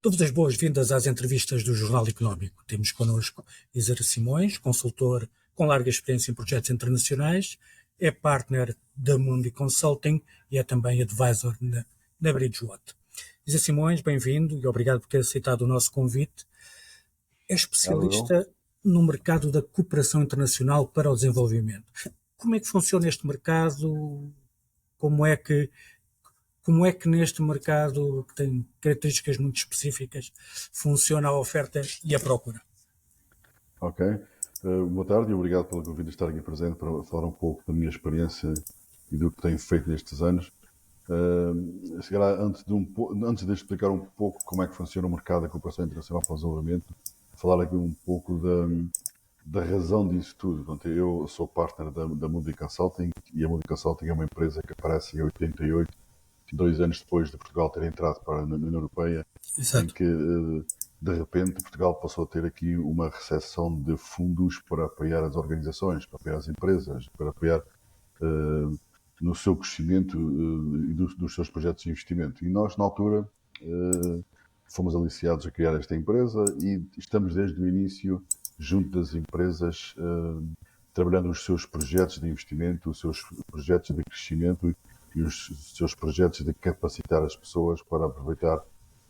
Dou-vos as boas-vindas às entrevistas do Jornal Económico. Temos connosco Isidro Simões, consultor com larga experiência em projetos internacionais, é partner da Mundi Consulting e é também advisor na Bridgewater. Isidro Simões, bem-vindo e obrigado por ter aceitado o nosso convite. É especialista no mercado da cooperação internacional para o desenvolvimento. Como é que funciona este mercado? Como é que neste mercado, que tem características muito específicas, funciona a oferta e a procura? Ok. Boa tarde e obrigado pelo convite de estar aqui presente para falar um pouco da minha experiência e do que tenho feito nestes anos. Se calhar, antes de explicar um pouco como é que funciona o mercado da cooperação internacional para o desenvolvimento, falar aqui um pouco da razão disso tudo. Portanto, eu sou partner da Moody Consulting e a Moody Consulting é uma empresa que aparece em 88, 2 anos depois de Portugal ter entrado para a União Europeia. Exato. Em que, de repente, Portugal passou a ter aqui uma recepção de fundos para apoiar as organizações, para apoiar as empresas, para apoiar no seu crescimento e dos seus projetos de investimento. E nós, na altura, fomos aliciados a criar esta empresa e estamos desde o início junto das empresas, trabalhando os seus projetos de investimento, os seus projetos de crescimento e os seus projetos de capacitar as pessoas para aproveitar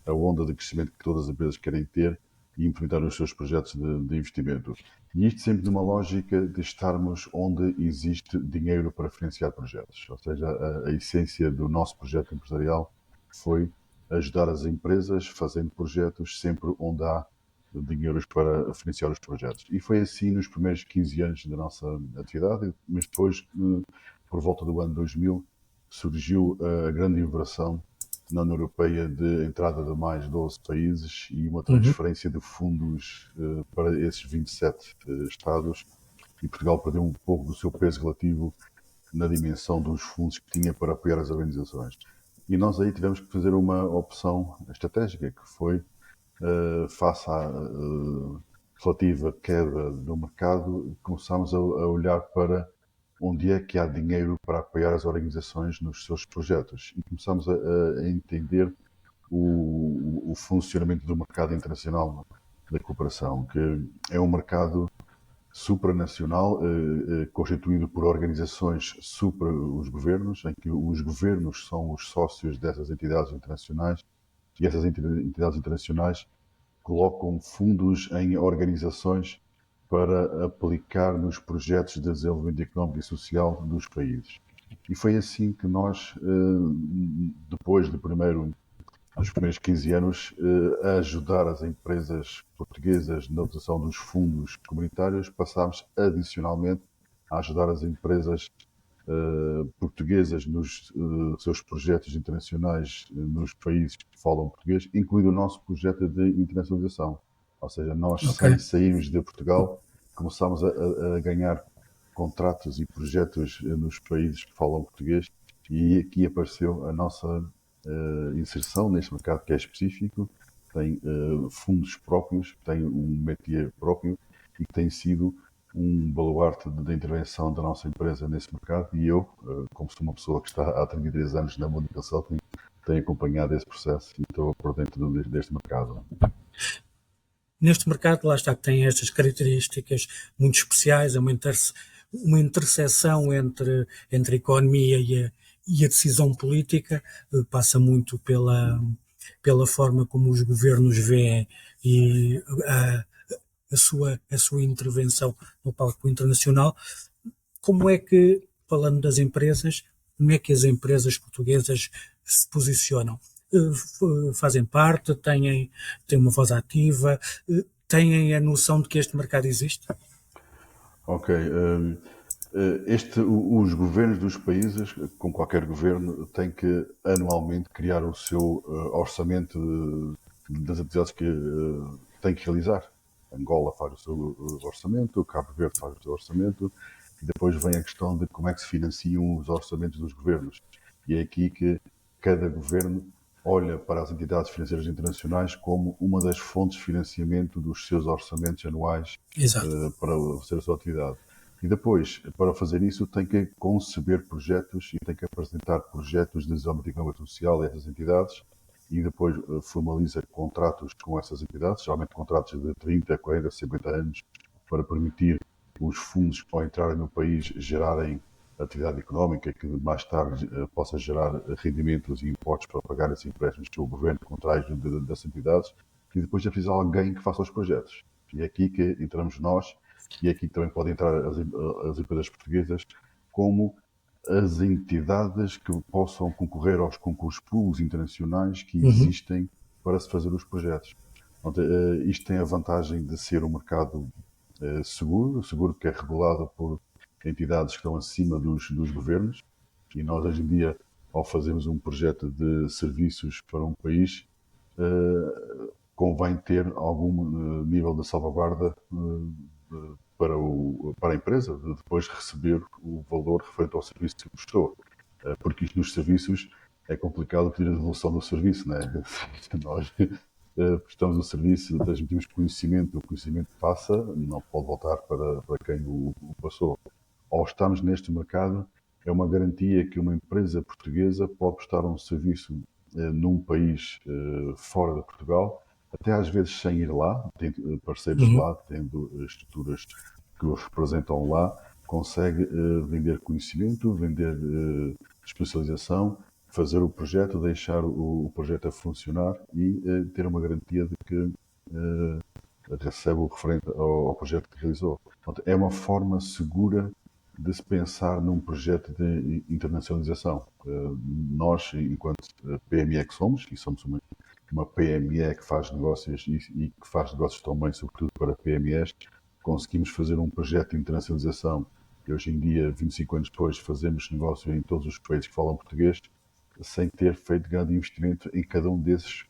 a onda de crescimento que todas as empresas querem ter e implementar os seus projetos de investimento. E isto sempre numa lógica de estarmos onde existe dinheiro para financiar projetos. Ou seja, a essência do nosso projeto empresarial foi ajudar as empresas fazendo projetos sempre onde há dinheiros para financiar os projetos. E foi assim nos primeiros 15 anos da nossa atividade, mas depois, por volta do ano 2000, surgiu a grande inversão na União Europeia de entrada de mais 12 países e uma transferência de fundos para esses 27 Estados, e Portugal perdeu um pouco do seu peso relativo na dimensão dos fundos que tinha para apoiar as organizações. E nós aí tivemos que fazer uma opção estratégica, que foi, face à relativa queda do mercado, começámos a olhar para onde é que há dinheiro para apoiar as organizações nos seus projetos. E começamos a entender o funcionamento do mercado internacional da cooperação, que é um mercado supranacional, constituído por organizações supra os governos, em que os governos são os sócios dessas entidades internacionais, e essas entidades internacionais colocam fundos em organizações para aplicar nos projetos de desenvolvimento económico e social dos países. E foi assim que nós, depois dos primeiros 15 anos, a ajudar as empresas portuguesas na utilização dos fundos comunitários, passámos adicionalmente a ajudar as empresas portuguesas nos seus projetos internacionais nos países que falam português, incluindo o nosso projeto de internacionalização. Ou seja, nós, sem sairmos de Portugal, começámos a ganhar contratos e projetos nos países que falam português, e aqui apareceu a nossa inserção neste mercado, que é específico, tem fundos próprios, tem um métier próprio e que tem sido um baluarte da intervenção da nossa empresa nesse mercado. E eu, como sou uma pessoa que está há 33 anos na Mundi Consulting, tenho acompanhado esse processo e estou por dentro deste mercado. Neste mercado, lá está, que tem estas características muito especiais, é uma interseção entre a economia e a decisão política, passa muito pela forma como os governos veem e a sua intervenção no palco internacional. Como é que, falando das empresas, como é que as empresas portuguesas se posicionam? Fazem parte, têm uma voz ativa, têm a noção de que este mercado existe? Ok. Os governos dos países, com qualquer governo, têm que anualmente criar o seu orçamento das atividades que têm que realizar. Angola faz o seu orçamento, Cabo Verde faz o seu orçamento, e depois vem a questão de como é que se financiam os orçamentos dos governos. E é aqui que cada governo olha para as entidades financeiras internacionais como uma das fontes de financiamento dos seus orçamentos anuais para fazer a sua atividade. E depois, para fazer isso, tem que conceber projetos e tem que apresentar projetos de desenvolvimento económico e social a essas entidades, e depois formaliza contratos com essas entidades, geralmente contratos de 30, 40, 50 anos, para permitir os fundos que ao entrarem no país gerarem atividade económica que mais tarde possa gerar rendimentos e impostos para pagar esses empréstimos que o governo contrai junto dessas entidades, e depois é preciso alguém que faça os projetos. E é aqui que entramos nós, e é aqui que também podem entrar as empresas portuguesas como as entidades que possam concorrer aos concursos públicos internacionais que Uhum. existem para se fazer os projetos. Portanto, isto tem a vantagem de ser um mercado seguro, seguro que é regulado por entidades que estão acima dos governos, e nós hoje em dia, ao fazermos um projeto de serviços para um país, convém ter algum nível de salvaguarda para a empresa, de depois receber o valor referente ao serviço que prestou. Porque isto nos serviços é complicado pedir a devolução do serviço, não é? Nós prestamos o serviço, transmitimos conhecimento, o conhecimento passa, não pode voltar para quem o passou. Ao estarmos neste mercado, é uma garantia que uma empresa portuguesa pode prestar um serviço num país fora de Portugal, até às vezes sem ir lá, tendo parceiros Uhum. lá, tendo estruturas que os representam lá, consegue vender conhecimento, vender especialização, fazer o projeto, deixar o projeto a funcionar e ter uma garantia de que recebe o referente ao projeto que realizou. Portanto, é uma forma segura de se pensar num projeto de internacionalização. Nós, enquanto PME que somos, e somos uma PME que faz negócios e que faz negócios também, sobretudo para PMEs, conseguimos fazer um projeto de internacionalização e hoje em dia, 25 anos depois, fazemos negócio em todos os países que falam português, sem ter feito grande investimento em cada um desses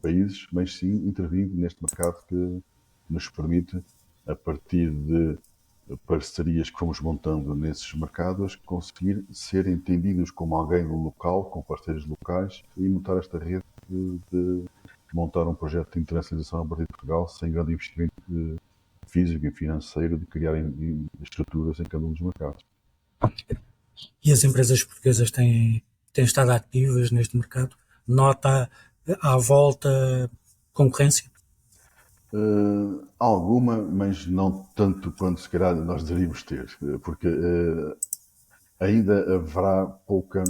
países, mas sim intervindo neste mercado que nos permite, a partir de parcerias que fomos montando nesses mercados, conseguir ser entendidos como alguém do local, com parceiros locais e montar esta rede de montar um projeto de internacionalização a partir de Portugal sem grande investimento físico e financeiro de criar estruturas em cada um dos mercados. E as empresas portuguesas têm estado ativas neste mercado? Nota à volta concorrência? Alguma, mas não tanto quanto se calhar nós deveríamos ter, porque ainda haverá pouca,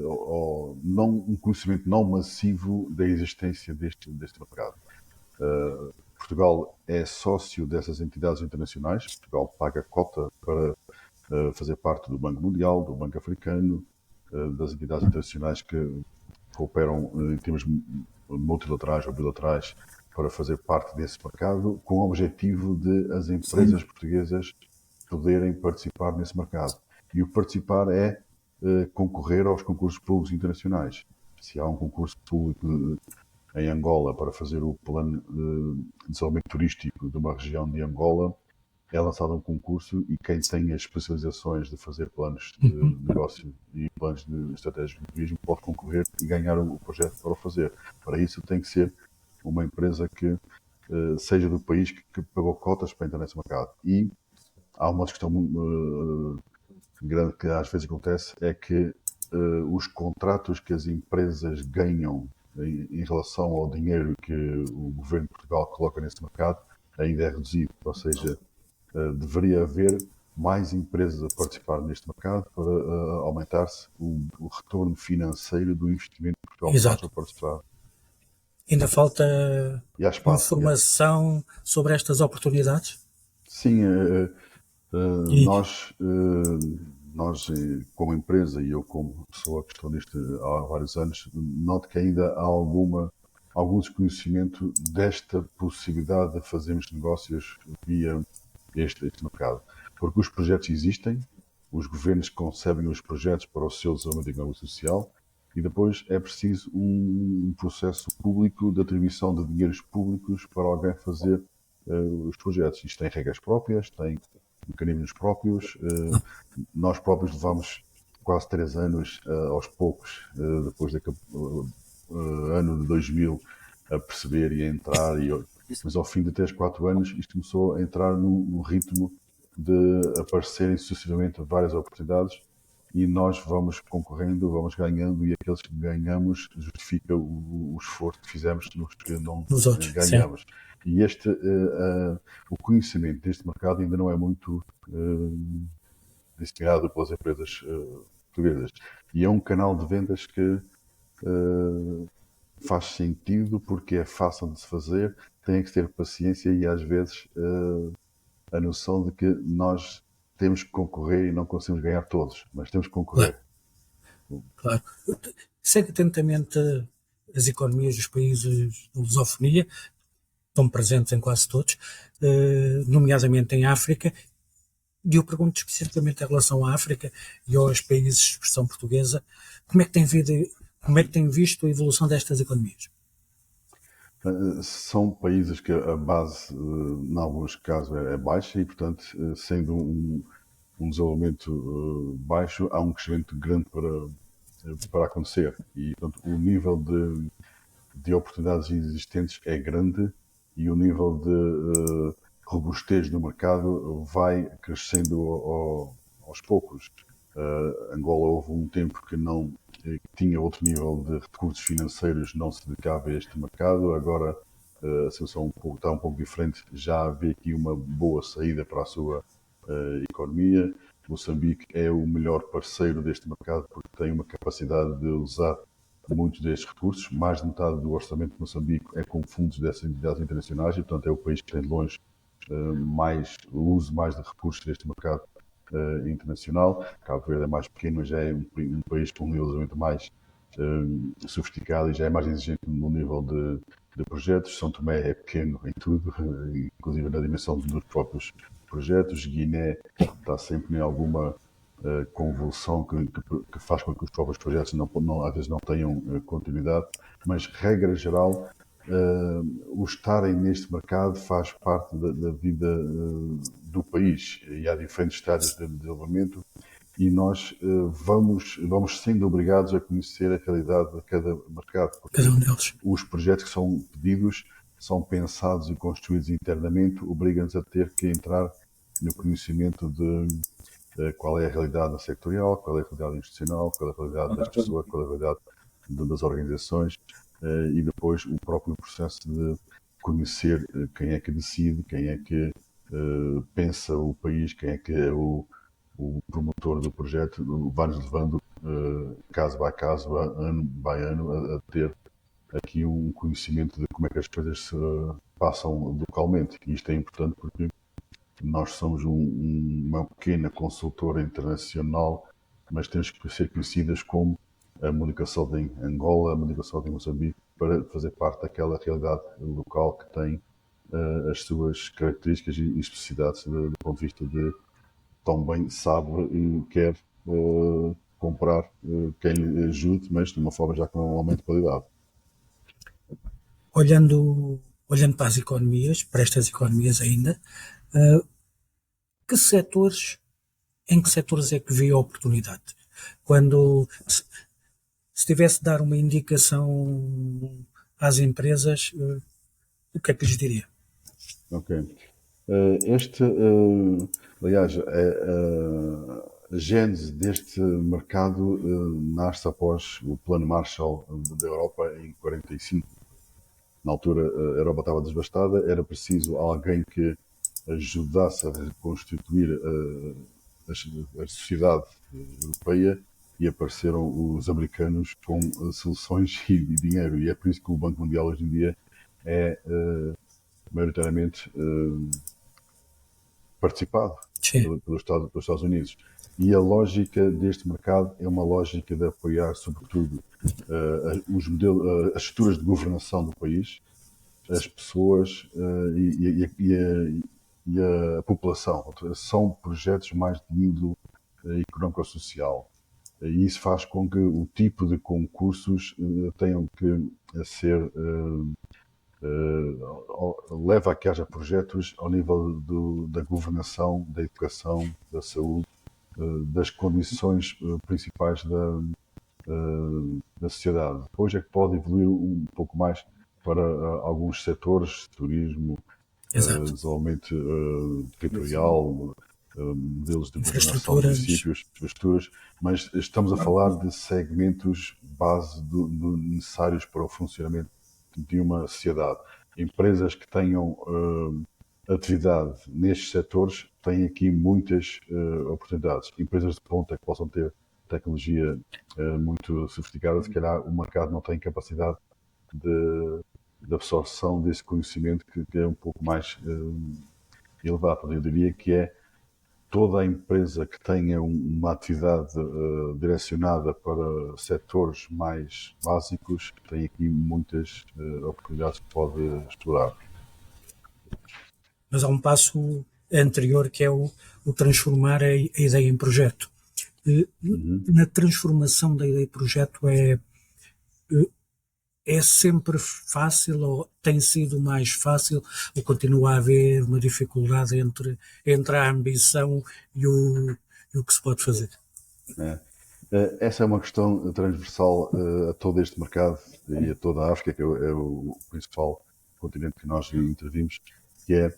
ou não, um conhecimento não massivo da existência deste mercado. Portugal é sócio dessas entidades internacionais, Portugal paga cota para fazer parte do Banco Mundial, do Banco Africano, das entidades internacionais que cooperam em termos multilaterais ou bilaterais para fazer parte desse mercado, com o objetivo de as Sim. empresas portuguesas poderem participar nesse mercado. E o participar é concorrer aos concursos públicos internacionais. Se há um concurso público em Angola para fazer o plano de desenvolvimento turístico de uma região de Angola, é lançado um concurso e quem tem as especializações de fazer planos de Uhum. negócio e planos de estratégia de turismo pode concorrer e ganhar o projeto para o fazer. Para isso tem que ser uma empresa que seja do país que pagou cotas para entrar nesse mercado. E há uma questão grande que às vezes acontece, é que os contratos que as empresas ganham em relação ao dinheiro que o governo de Portugal coloca nesse mercado ainda é reduzido. Ou seja, deveria haver mais empresas a participar neste mercado para aumentar-se o retorno financeiro do investimento que Portugal faz Exato. para participar. Ainda falta E há espaço. informação sobre estas oportunidades? Sim, E, nós, como empresa e eu como pessoa que estou nisto há vários anos, noto que ainda há algum desconhecimento desta possibilidade de fazermos negócios via este mercado. Porque os projetos existem, os governos concebem os projetos para o seu desenvolvimento económico e social e depois é preciso um processo público de atribuição de dinheiros públicos para alguém fazer os projetos. Isto tem regras próprias, tem mecanismos próprios. Nós próprios levamos quase 3 anos aos poucos, depois daquele ano de 2000, a perceber e a entrar. Mas ao fim de 3, 4 anos, isto começou a entrar num ritmo de aparecerem sucessivamente várias oportunidades e nós vamos concorrendo, vamos ganhando, e aqueles que ganhamos justifica o esforço que fizemos nos que não nos outros, sim. ganhamos. E o conhecimento deste mercado ainda não é muito disseminado pelas empresas portuguesas. E é um canal de vendas que faz sentido porque é fácil de se fazer, tem que ter paciência e às vezes a noção de que nós temos que concorrer e não conseguimos ganhar todos, mas temos que Claro, concorrer. claro. Segue atentamente as economias dos países de lusofonia, estão presentes em quase todos, nomeadamente em África, e eu pergunto especificamente em relação à África e aos países de expressão portuguesa, como é que tem visto a evolução destas economias? São países que a base, em alguns casos, é baixa e, portanto, sendo um desenvolvimento baixo, há um crescimento grande para acontecer. E, portanto, o nível de oportunidades existentes é grande e o nível de robustez do mercado vai crescendo aos poucos. Angola houve um tempo que não que tinha outro nível de recursos financeiros, não se dedicava a este mercado. Agora a situação está um pouco diferente, já vê aqui uma boa saída para a sua economia. Moçambique é o melhor parceiro deste mercado porque tem uma capacidade de usar muitos destes recursos. Mais de metade do orçamento de Moçambique é com fundos dessas entidades internacionais e, portanto, é o país que tem de longe o uso mais de recursos deste mercado internacional. Cabo Verde é mais pequeno, mas já é um país com um nível mais sofisticado e já é mais exigente no nível de projetos. São Tomé é pequeno em tudo, inclusive na dimensão dos próprios projetos. Guiné está sempre em alguma convulsão que faz com que os próprios projetos às vezes não tenham continuidade, mas regra geral o estarem neste mercado faz parte da vida do país e há diferentes estádios de desenvolvimento e nós vamos sendo obrigados a conhecer a realidade de cada mercado, Cada porque um deles. os projetos que são pedidos são pensados e construídos internamente, obrigam-nos a ter que entrar no conhecimento de qual é a realidade sectorial, qual é a realidade institucional, qual é a realidade das pessoas, qual é a realidade das organizações e depois o próprio processo de conhecer quem é que decide, quem é que pensa o país, quem é que é o promotor do projeto, vai-nos levando caso by caso, ano by ano, a ter aqui um conhecimento de como é que as coisas se passam localmente. E isto é importante porque nós somos uma pequena consultora internacional, mas temos que ser conhecidas como a Mónica Só em Angola, a Mónica Só em Moçambique, para fazer parte daquela realidade local que tem as suas características e especificidades do ponto de vista de tão bem sabe e quer comprar quem lhe ajude, mas de uma forma já com um aumento de qualidade. Olhando para as economias, para estas economias ainda, que setores, em que setores é que vê a oportunidade? Quando, se tivesse de dar uma indicação às empresas, o que é que lhes diria? Ok. Aliás, a gênese deste mercado nasce após o Plano Marshall da Europa em 45. Na altura, a Europa estava devastada, era preciso alguém que ajudasse a reconstituir a sociedade europeia e apareceram os americanos com soluções e dinheiro. E é por isso que o Banco Mundial hoje em dia é maioritariamente participado Sim, pelos Estados Unidos. E a lógica deste mercado é uma lógica de apoiar, sobretudo, as estruturas de governação do país, as pessoas e a população. São projetos mais de índole económico-social. E isso faz com que o tipo de concursos tenham que ser leva a que haja projetos ao nível da governação, da educação, da saúde, das condições principais da sociedade. Depois é que pode evoluir um pouco mais para alguns setores, turismo, exato. desenvolvimento territorial, modelos de governação de Infraestruturas. municípios, infraestruturas, mas estamos a falar de segmentos base necessários para o funcionamento de uma sociedade. Empresas que tenham atividade nestes setores têm aqui muitas oportunidades. Empresas de ponta que possam ter tecnologia muito sofisticada, se calhar o mercado não tem capacidade de absorção desse conhecimento que é um pouco mais elevado. Eu diria que é toda a empresa que tenha uma atividade direcionada para setores mais básicos tem aqui muitas oportunidades que pode explorar. Mas há um passo anterior que é o transformar a ideia em projeto. Na transformação da ideia em projeto é sempre fácil ou tem sido mais fácil ou continua a haver uma dificuldade entre a ambição e o que se pode fazer? Essa é uma questão transversal a todo este mercado e a toda a África, que é o principal continente que nós intervimos, que é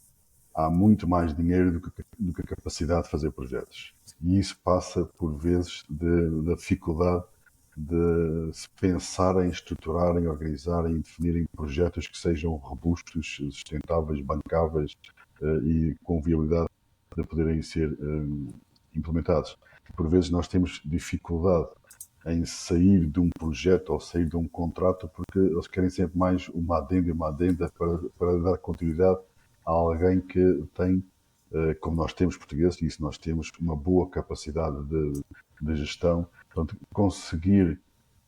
há muito mais dinheiro do que a capacidade de fazer projetos. E isso passa, por vezes, da dificuldade de se pensar em estruturar, em organizar, em definirem projetos que sejam robustos, sustentáveis, bancáveis e com viabilidade de poderem ser implementados. Por vezes nós temos dificuldade em sair de um projeto ou sair de um contrato porque eles querem sempre mais uma adenda para dar continuidade a alguém que tem, como nós temos portugueses, e isso nós temos, uma boa capacidade de gestão. Portanto, conseguir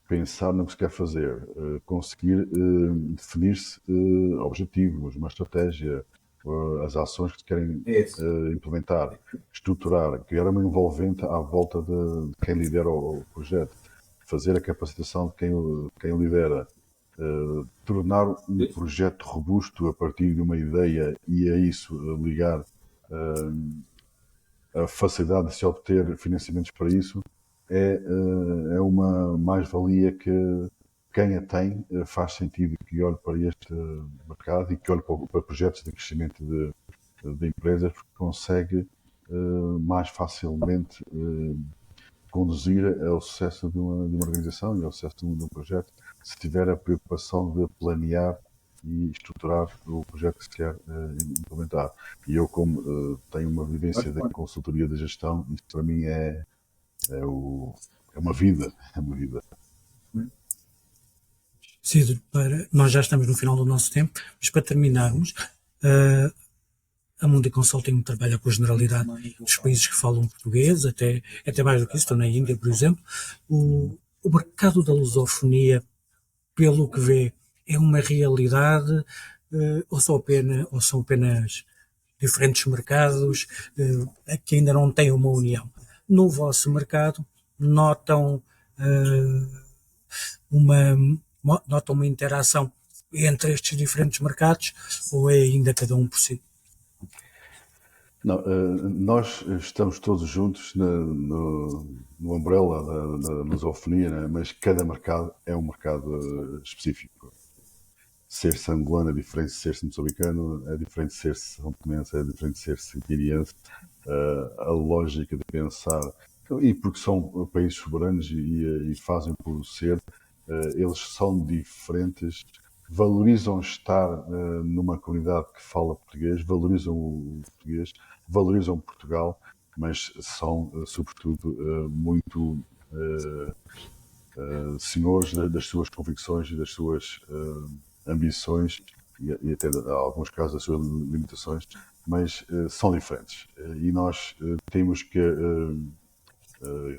pensar no que se quer fazer, conseguir definir-se objetivos, uma estratégia, as ações que se querem implementar, estruturar, criar uma envolvente à volta de quem lidera o projeto, fazer a capacitação de quem o lidera, tornar um projeto robusto a partir de uma ideia e a isso ligar a facilidade de se obter financiamentos para isso é uma mais-valia que quem a tem faz sentido que olhe para este mercado e que olhe para projetos de crescimento de empresas, porque consegue mais facilmente conduzir ao sucesso de uma organização e ao sucesso de um projeto, se tiver a preocupação de planear e estruturar o projeto que se quer implementar. E eu, como tenho uma vivência da consultoria de gestão, isto para mim é uma vida, é uma vida. Sim, nós já estamos no final do nosso tempo, mas para terminarmos, a Mundi Consulting trabalha com a generalidade dos países que falam português, até mais do que isso, estou na Índia, por exemplo. O mercado da lusofonia, pelo que vê, é uma realidade ou são apenas diferentes mercados que ainda não têm uma união? No vosso mercado, notam uma interação entre estes diferentes mercados ou é ainda cada um por si? Não, nós estamos todos juntos no umbrella da lusofonia, né? Mas cada mercado é um mercado específico. Ser-se angolano é diferente de ser-se moçambicano, é diferente de ser-se são tomense, é diferente de ser-se guineense. A lógica de pensar, e porque são países soberanos e fazem por ser, eles são diferentes, valorizam estar numa comunidade que fala português, valorizam o português, valorizam Portugal, mas são, sobretudo, muito senhores das suas convicções e das suas ambições e até, em alguns casos, das suas limitações, mas são diferentes. E nós temos que,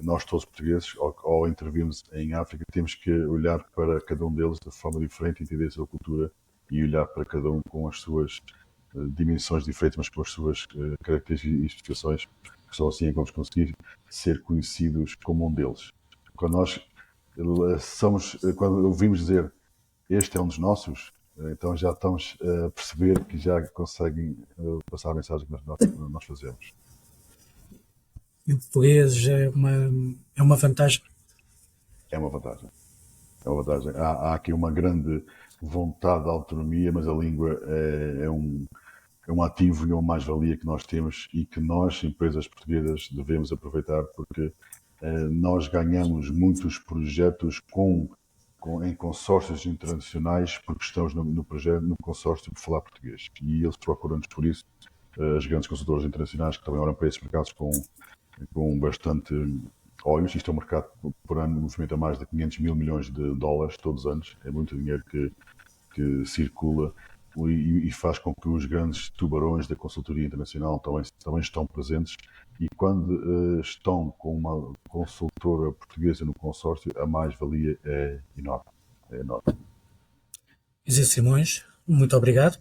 nós todos portugueses, ao intervirmos em África, temos que olhar para cada um deles de forma diferente, entender a sua cultura e olhar para cada um com as suas dimensões diferentes, mas com as suas características e especificações, que só assim é que vamos conseguir ser conhecidos como um deles. Quando nós quando ouvimos dizer este é um dos nossos, então já estamos a perceber que já conseguem passar a mensagem que nós fazemos. E o português é uma vantagem? É uma vantagem. É uma vantagem. Há aqui uma grande vontade de autonomia, mas a língua um ativo e uma mais-valia que nós temos e que nós, empresas portuguesas, devemos aproveitar, porque nós ganhamos muitos projetos em consórcios internacionais porque estamos no projeto, no consórcio por falar português. E eles procuram-nos por isso, as grandes consultoras internacionais que também olham para esses mercados com bastante olhos. Isto é um mercado que por ano movimenta mais de 500 mil milhões de dólares todos os anos. É muito dinheiro que circula e faz com que os grandes tubarões da consultoria internacional também estão presentes, e quando estão com uma consultora portuguesa no consórcio, a mais-valia é enorme. É enorme. José Simões, muito obrigado.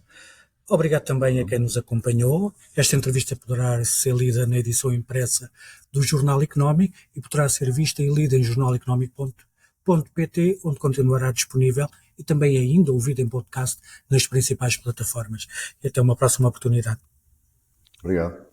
Obrigado também a quem nos acompanhou. Esta entrevista poderá ser lida na edição impressa do Jornal Económico e poderá ser vista e lida em jornaleconómico.pt, onde continuará disponível e também ainda ouvida em podcast nas principais plataformas. E até uma próxima oportunidade. Obrigado.